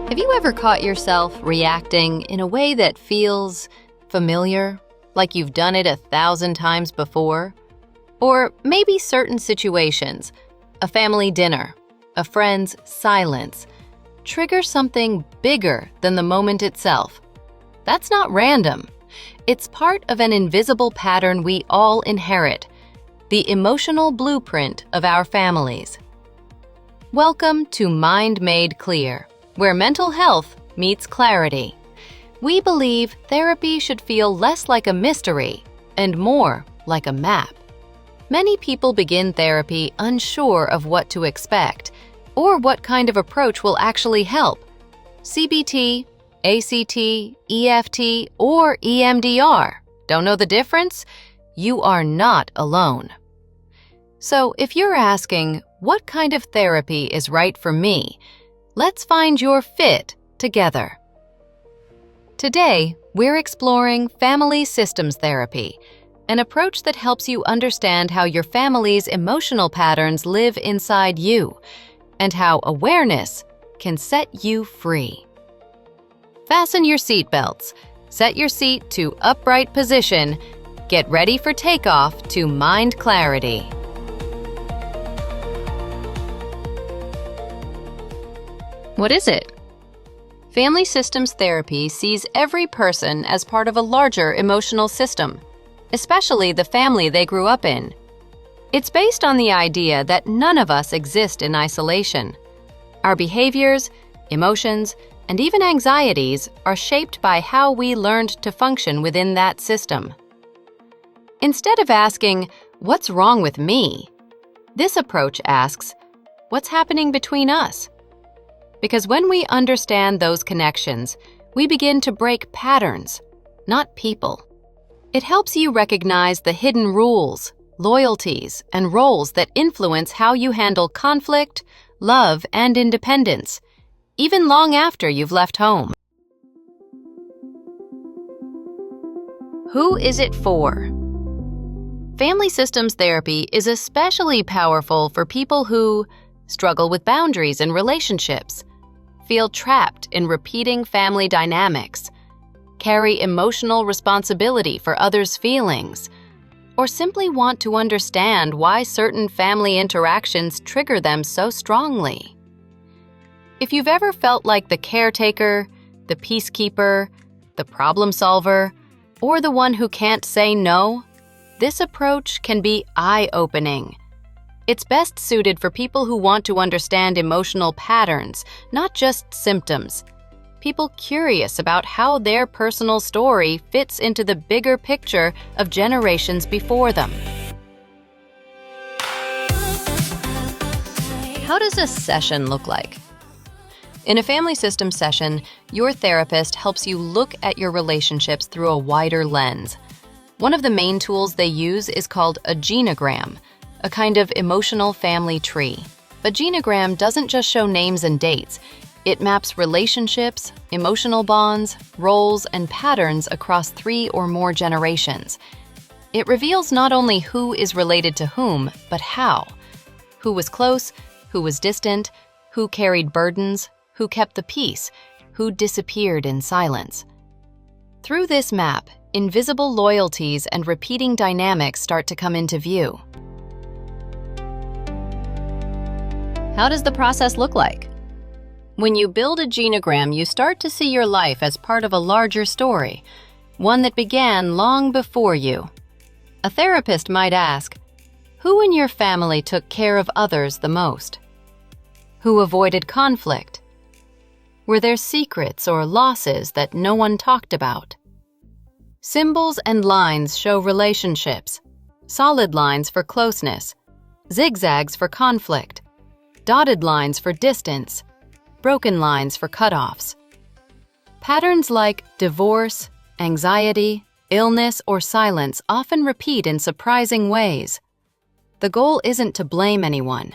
Have you ever caught yourself reacting in a way that feels familiar, like you've done it 1,000 times before? Or maybe certain situations, a family dinner, a friend's silence, trigger something bigger than the moment itself. That's not random. It's part of an invisible pattern we all inherit, the emotional blueprint of our families. Welcome to Mind Made Clear, where mental health meets clarity. We believe therapy should feel less like a mystery and more like a map. Many people begin therapy unsure of what to expect or what kind of approach will actually help. CBT, ACT, EFT, or EMDR. Don't know the difference? You are not alone. So if you're asking, what kind of therapy is right for me? Let's find your fit together. Today, we're exploring family systems therapy, an approach that helps you understand how your family's emotional patterns live inside you and how awareness can set you free. Fasten your seatbelts, set your seat to upright position, get ready for takeoff to mind clarity. What is it? Family systems therapy sees every person as part of a larger emotional system, especially the family they grew up in. It's based on the idea that none of us exist in isolation. Our behaviors, emotions, and even anxieties are shaped by how we learned to function within that system. Instead of asking, "What's wrong with me?" this approach asks, "What's happening between us?" Because when we understand those connections, we begin to break patterns, not people. It helps you recognize the hidden rules, loyalties, and roles that influence how you handle conflict, love, and independence, even long after you've left home. Who is it for? Family systems therapy is especially powerful for people who struggle with boundaries in relationships, feel trapped in repeating family dynamics, carry emotional responsibility for others' feelings, or simply want to understand why certain family interactions trigger them so strongly. If you've ever felt like the caretaker, the peacekeeper, the problem solver, or the one who can't say no, this approach can be eye-opening. It's best suited for people who want to understand emotional patterns, not just symptoms. People curious about how their personal story fits into the bigger picture of generations before them. How does a session look like? In a family system session, your therapist helps you look at your relationships through a wider lens. One of the main tools they use is called a genogram, a kind of emotional family tree. A genogram doesn't just show names and dates. It maps relationships, emotional bonds, roles, and patterns across 3 or more generations. It reveals not only who is related to whom, but how. Who was close, who was distant, who carried burdens, who kept the peace, who disappeared in silence. Through this map, invisible loyalties and repeating dynamics start to come into view. How does the process look like? When you build a genogram, you start to see your life as part of a larger story, one that began long before you. A therapist might ask, who in your family took care of others the most? Who avoided conflict? Were there secrets or losses that no one talked about? Symbols and lines show relationships, solid lines for closeness, zigzags for conflict, dotted lines for distance, broken lines for cutoffs. Patterns like divorce, anxiety, illness, or silence often repeat in surprising ways. The goal isn't to blame anyone.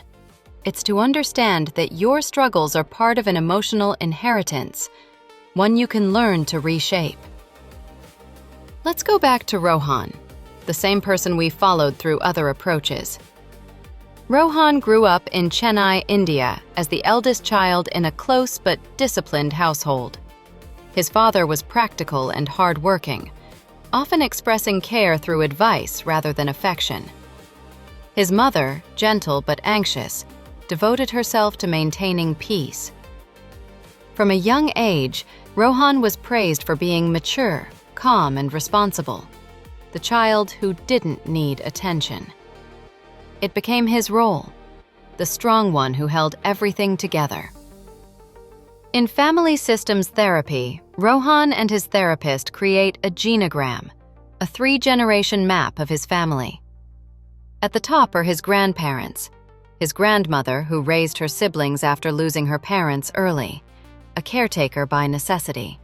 It's to understand that your struggles are part of an emotional inheritance, one you can learn to reshape. Let's go back to Rohan, the same person we followed through other approaches. Rohan grew up in Chennai, India, as the eldest child in a close but disciplined household. His father was practical and hard-working, often expressing care through advice rather than affection. His mother, gentle but anxious, devoted herself to maintaining peace. From a young age, Rohan was praised for being mature, calm, and responsible, the child who didn't need attention. It became his role, the strong one who held everything together. In family systems therapy, Rohan and his therapist create a genogram, a 3-generation map of his family. At the top are his grandparents, his grandmother who raised her siblings after losing her parents early, a caretaker by necessity.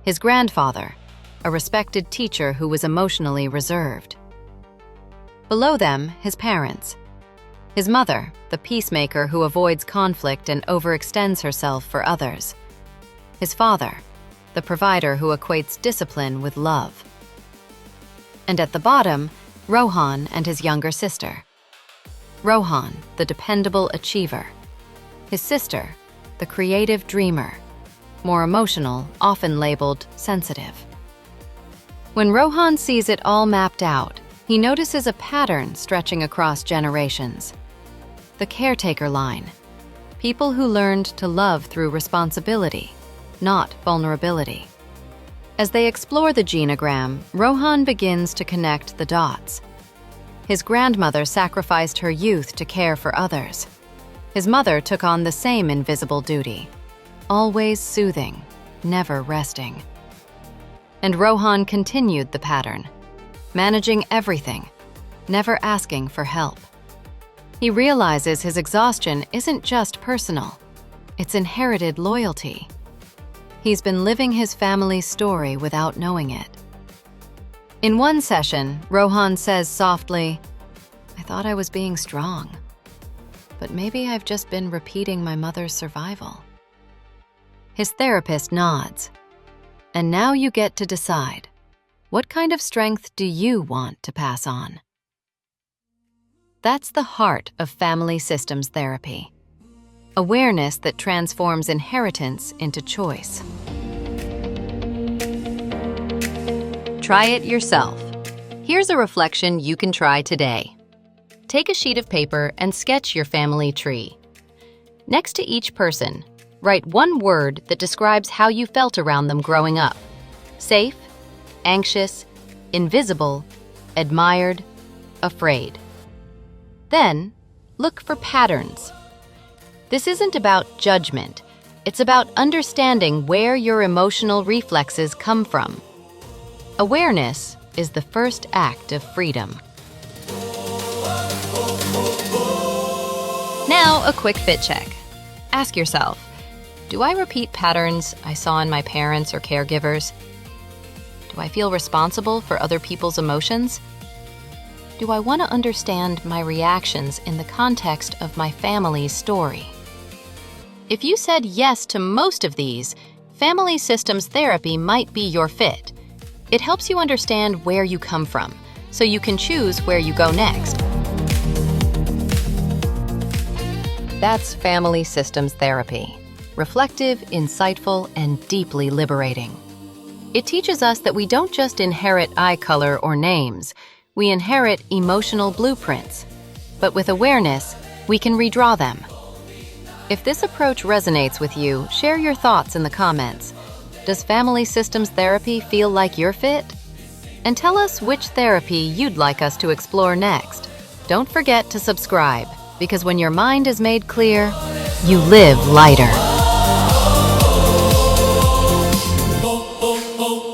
His grandfather, a respected teacher who was emotionally reserved. Below them, his parents. His mother, the peacemaker who avoids conflict and overextends herself for others. His father, the provider who equates discipline with love. And at the bottom, Rohan and his younger sister. Rohan, the dependable achiever. His sister, the creative dreamer, more emotional, often labeled sensitive. When Rohan sees it all mapped out, he notices a pattern stretching across generations. The caretaker line. People who learned to love through responsibility, not vulnerability. As they explore the genogram, Rohan begins to connect the dots. His grandmother sacrificed her youth to care for others. His mother took on the same invisible duty, always soothing, never resting. And Rohan continued the pattern, managing everything, never asking for help. He realizes his exhaustion isn't just personal, it's inherited loyalty. He's been living his family's story without knowing it. In one session, Rohan says softly, "I thought I was being strong, but maybe I've just been repeating my mother's survival." His therapist nods. And now you get to decide. What kind of strength do you want to pass on? That's the heart of family systems therapy. Awareness that transforms inheritance into choice. Try it yourself. Here's a reflection you can try today. Take a sheet of paper and sketch your family tree. Next to each person, write one word that describes how you felt around them growing up. Safe, anxious, invisible, admired, afraid. Then, look for patterns. This isn't about judgment. It's about understanding where your emotional reflexes come from. Awareness is the first act of freedom. Now, a quick fit check. Ask yourself, do I repeat patterns I saw in my parents or caregivers? Do I feel responsible for other people's emotions? Do I want to understand my reactions in the context of my family's story? If you said yes to most of these, family systems therapy might be your fit. It helps you understand where you come from, so you can choose where you go next. That's family systems therapy. Reflective, insightful, and deeply liberating. It teaches us that we don't just inherit eye color or names, we inherit emotional blueprints. But with awareness, we can redraw them. If this approach resonates with you, share your thoughts in the comments. Does family systems therapy feel like your fit? And tell us which therapy you'd like us to explore next. Don't forget to subscribe, because when your mind is made clear, you live lighter. Oh, oh, oh.